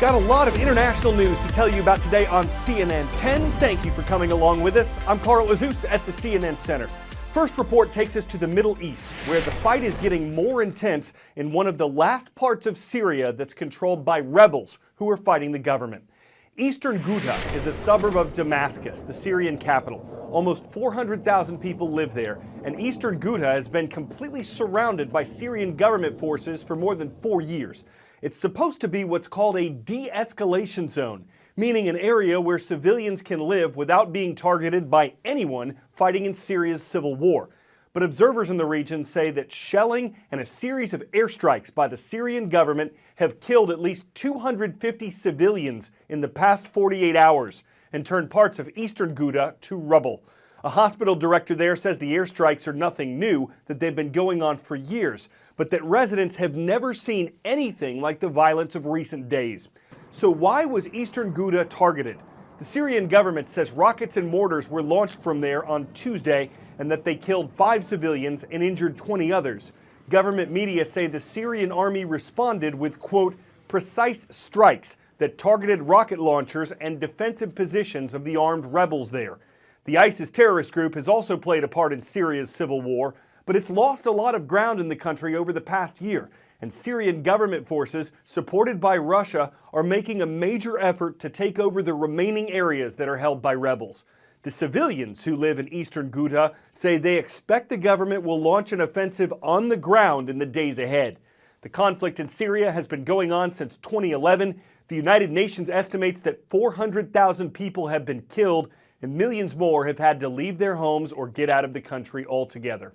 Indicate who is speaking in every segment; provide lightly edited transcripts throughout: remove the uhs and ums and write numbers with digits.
Speaker 1: Got a lot of international news to tell you about today on CNN 10. Thank you for coming along with us. I'm Azuz at the CNN Center. First report takes us to the Middle East, where the fight is getting more intense in one of the last parts of Syria that's controlled by rebels who are fighting the government. Eastern Ghouta is a suburb of Damascus, the Syrian capital. Almost 400,000 people live there, and Eastern Ghouta has been completely surrounded by Syrian government forces for more than 4 years. It's supposed to be what's called a de-escalation zone, meaning an area where civilians can live without being targeted by anyone fighting in Syria's civil war. But observers in the region say that shelling and a series of airstrikes by the Syrian government have killed at least 250 civilians in the past 48 hours and turned parts of eastern Ghouta to rubble. A hospital director there says the airstrikes are nothing new, that they've been going on for years, but that residents have never seen anything like the violence of recent days. So why was eastern Ghouta targeted? The Syrian government says rockets and mortars were launched from there on Tuesday and that they killed 5 civilians and injured 20 others. Government media say the Syrian army responded with, quote, precise strikes that targeted rocket launchers and defensive positions of the armed rebels there. The ISIS terrorist group has also played a part in Syria's civil war, but it's lost a lot of ground in the country over the past year, and Syrian government forces, supported by Russia, are making a major effort to take over the remaining areas that are held by rebels. The civilians who live in eastern Ghouta say they expect the government will launch an offensive on the ground in the days ahead. The conflict in Syria has been going on since 2011. The United Nations estimates that 400,000 people have been killed and millions more have had to leave their homes or get out of the country altogether.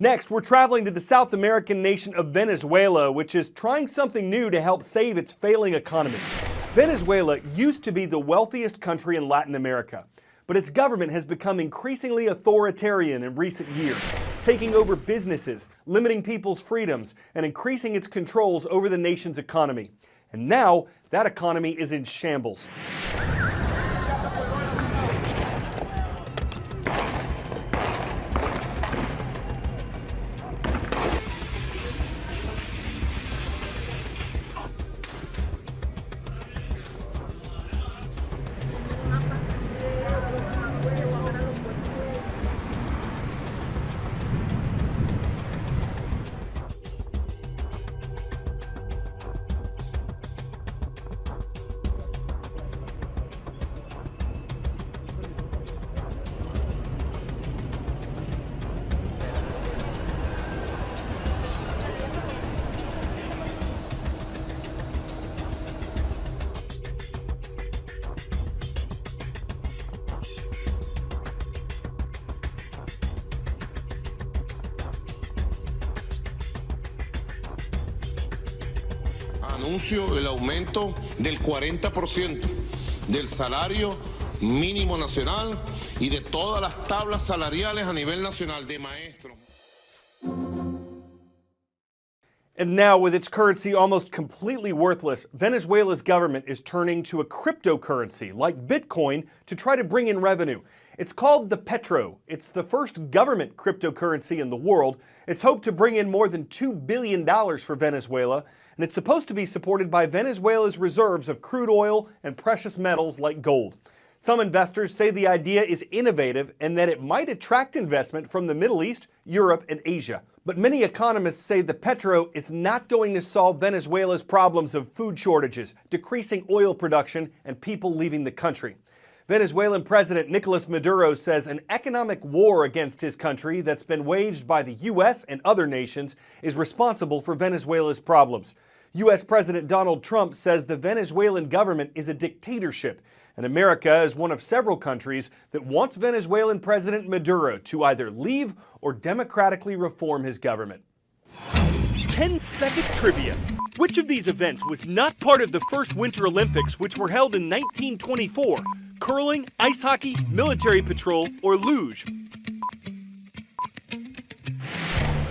Speaker 1: Next, we're traveling to the South American nation of Venezuela, which is trying something new to help save its failing economy. Venezuela used to be the wealthiest country in Latin America, but its government has become increasingly authoritarian in recent years, taking over businesses, limiting people's freedoms, and increasing its controls over the nation's economy. And now, that economy is in shambles.
Speaker 2: Anuncio el aumento del 40% del salario mínimo nacional y de todas las tablas salariales a nivel nacional de maestros.
Speaker 1: And now, with its currency almost completely worthless, Venezuela's government is turning to a cryptocurrency like Bitcoin to try to bring in revenue. It's called the Petro. It's the first government cryptocurrency in the world. It's hoped to bring in more than $2 billion for Venezuela, and it's supposed to be supported by Venezuela's reserves of crude oil and precious metals like gold. Some investors say the idea is innovative and that it might attract investment from the Middle East, Europe, and Asia. But many economists say the Petro is not going to solve Venezuela's problems of food shortages, decreasing oil production, and people leaving the country. Venezuelan President Nicolas Maduro says an economic war against his country that's been waged by the U.S. and other nations is responsible for Venezuela's problems. U.S. President Donald Trump says the Venezuelan government is a dictatorship, and America is one of several countries that wants Venezuelan President Maduro to either leave or democratically reform his government. 10-second trivia. Which of these events was not part of the first Winter Olympics, which were held in 1924? Curling, ice hockey, military patrol, or luge?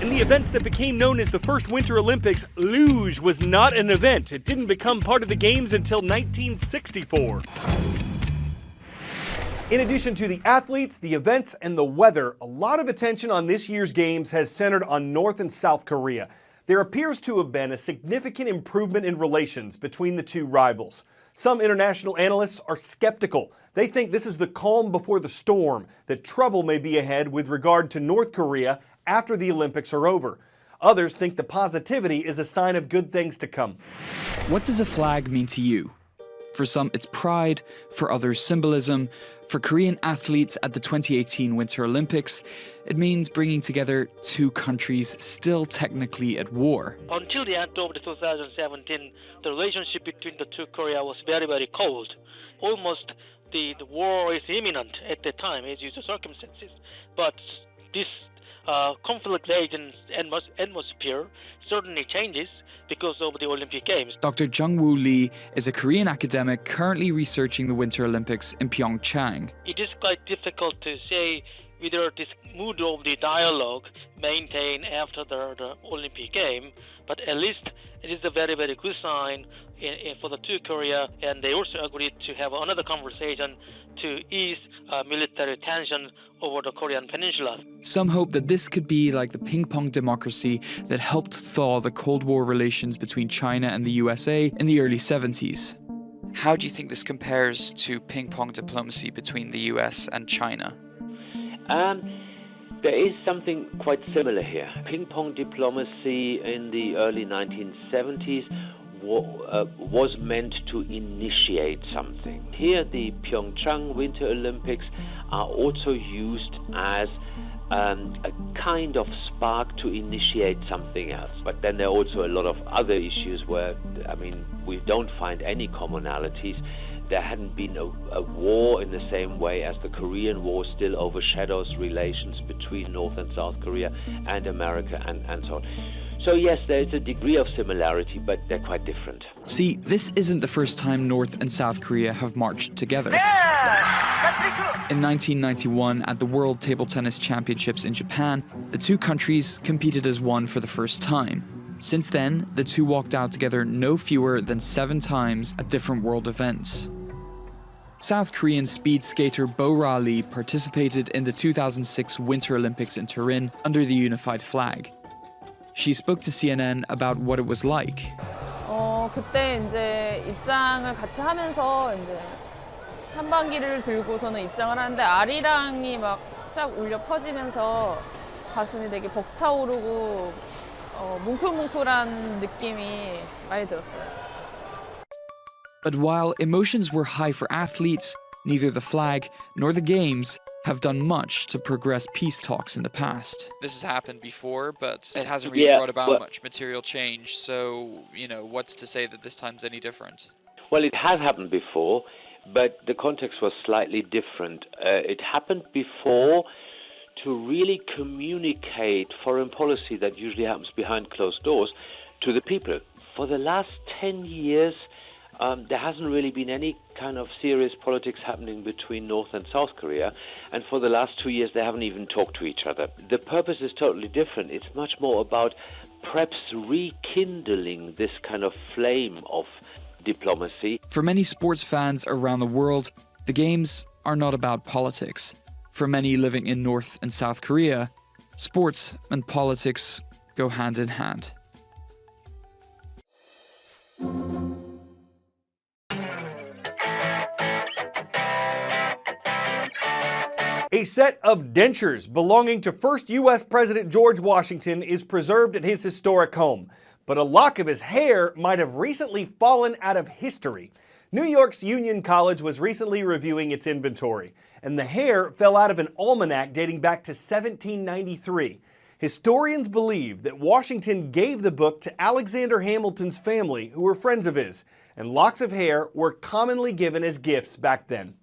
Speaker 1: In the events that became known as the first Winter Olympics, luge was not an event. It didn't become part of the games until 1964. In addition to the athletes, the events, and the weather, a lot of attention on this year's games has centered on North and South Korea. there appears to have been a significant improvement in relations between the two rivals. Some international analysts are skeptical. They think this is the calm before the storm, that trouble may be ahead with regard to North Korea after the Olympics are over. Others think the positivity is a sign of good things to come.
Speaker 3: What does a flag mean to you? For some, it's pride. For others, symbolism. For Korean athletes at the 2018 Winter Olympics, it means bringing together two countries still technically at war.
Speaker 4: Until the end of 2017, the relationship between the two Korea was very, very cold. Almost the war is imminent at the time, as usual circumstances. But this conflict-laden atmosphere certainly changes because of the Olympic Games.
Speaker 3: Dr. Jung-Woo Lee is a Korean academic currently researching the Winter Olympics in Pyeongchang.
Speaker 4: It is quite difficult to say whether this mood of the dialogue maintained after the Olympic game, but at least it is a very, very good sign for the two Korea, and they also agreed to have another conversation to ease military tension over the Korean peninsula.
Speaker 3: Some hope that this could be like the ping-pong democracy that helped thaw the Cold War relations between China and the USA in the early 70s. How do you think this compares to ping-pong diplomacy between the US and China?
Speaker 5: There is something quite similar here. Ping-pong diplomacy in the early 1970s was meant to initiate something. Here, the Pyeongchang Winter Olympics are also used as a kind of spark to initiate something else. But then there are also a lot of other issues where, we don't find any commonalities. There hadn't been a war in the same way as the Korean War still overshadows relations between North and South Korea and America and so on. So yes, there is a degree of similarity, but they're quite different.
Speaker 3: See, this isn't the first time North and South Korea have marched together. In 1991, at the World Table Tennis Championships in Japan, the two countries competed as one for the first time. Since then, the two walked out together no fewer than 7 times at different world events. South Korean speed skater Bo-ra Lee participated in the 2006 Winter Olympics in Turin under the unified flag. She spoke to CNN about what it was like.
Speaker 6: 그때 이제 입장을 같이 하면서 이제 한방기를 들고서는 입장을 하는데 아리랑이 막 쫙 울려 퍼지면서 가슴이 되게 벅차오르고 뭉클뭉클한 느낌이 많이 들었어요.
Speaker 3: But while emotions were high for athletes, neither the flag nor the games have done much to progress peace talks in the past. This has happened before, but it hasn't really brought about much material change. So, what's to say that this time's any different?
Speaker 5: Well, it has happened before, but the context was slightly different. It happened before to really communicate foreign policy that usually happens behind closed doors to the people. For the last 10 years, there hasn't really been any kind of serious politics happening between North and South Korea, and for the last 2 years they haven't even talked to each other. The purpose is totally different. It's much more about perhaps rekindling this kind of flame of diplomacy.
Speaker 3: For many sports fans around the world, the games are not about politics. For many living in North and South Korea, sports and politics go hand in hand.
Speaker 1: A set of dentures belonging to first U.S. President George Washington is preserved at his historic home, but a lock of his hair might have recently fallen out of history. New York's Union College was recently reviewing its inventory, and the hair fell out of an almanac dating back to 1793. Historians believe that Washington gave the book to Alexander Hamilton's family, who were friends of his, and locks of hair were commonly given as gifts back then.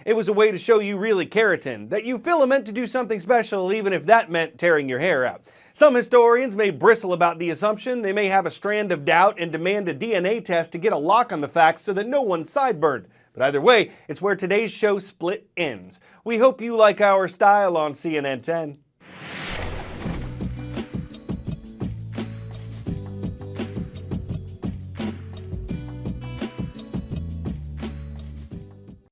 Speaker 1: It was a way to show you really keratin, that you filament to do something special even if that meant tearing your hair out. Some historians may bristle about the assumption. They may have a strand of doubt and demand a DNA test to get a lock on the facts so that no one's sideburns. But either way, it's where today's show split ends. We hope you like our style on CNN 10.